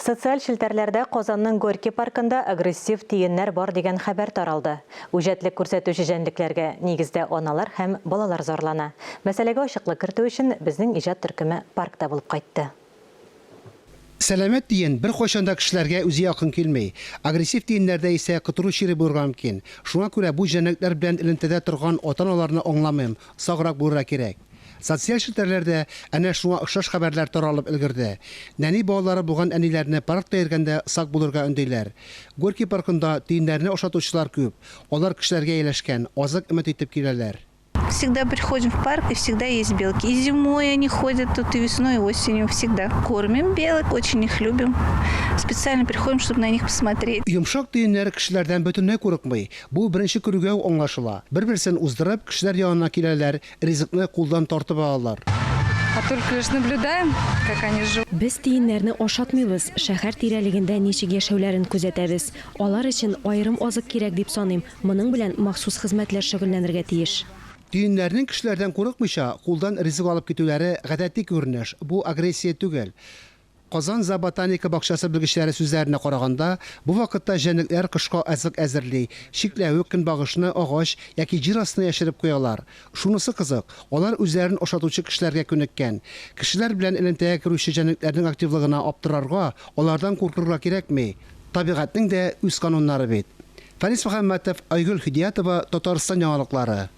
Социаль шилтерлерде Qozanның Горький паркында агрессив тиеннәр бар деген хәбәр таралды. Үҗәтлек күрсәтүче җәнлекләргә нигездә аналар һәм балалар зарлана. Мәсьәләгә ачыклык кертү өчен безнең иҗат төркеме паркта булып кайтты. Сәламәт тиен бер кайчанда кешеләргә үзе якын килмәй. Агрессив тиеннәрдә исә кытыру чире булырга мөмкин. Шуңа күрә бу җәнлекләр белән элемтәдә торган ата-аналарны аңламыйм, саграк булырга кирәк. Социаль шелтәрләрдә әнә шуңа охшаш хәбәрләр таралып өлгерде. Нәни балалары булган әниләрне паркта йөргәндә сак булырга өндиләр. Горький паркында тиеннәрне ашатучылар күп. Алар кешеләргә ияләшкән, азык өмет итеп киләләр. Всегда приходим в парк, и всегда есть белки. И зимой они ходят тут, и весной, и осенью всегда. Кормим белок, очень их любим. Специально приходим, чтобы на них посмотреть. Йомшак тиеннәр кешеләрдән бөтенләй курыкмый. Бу беренче күрүгә аңлашыла. Бер-берсен уздырып, кешеләр янына киләләр, ризыкны кулдан тартып алалар. А только лишь наблюдаем, как они живут. Без тиеннәрне ашатмыйбыз, шәһәр тирәлегендә ничек яшәүләрен күзәтәбез. Алар өчен аерым азык кирәк дип саныйм. Моның белән махсус хезмәтләр шөгыльләнергә тиеш. Тиеннәрнең кешеләрдән курыкмыйча, кулдан ризык алып китүләре гадәти күренеш. Бу агрессия түгел. Казан зооботаника бакчасы белгечләре сүзләренә караганда, бу вакытта җәнлекләр кышка азык әзерли, чикләве көнбагышны агач яки җир астына яшереп куялар. Шунысы кызык, алар үзләрен ашатучы кешеләргә күнеккән. Кешеләр белән элемтәгә керүче җәнлекләрнең активлыгына аптырарга, алардан куркырга кирәкми. Табигатьнең дә үз кануннары бит. Фарис Мөхәммәтов, Айгөл Хидиятова, Татарстан яңалыклары.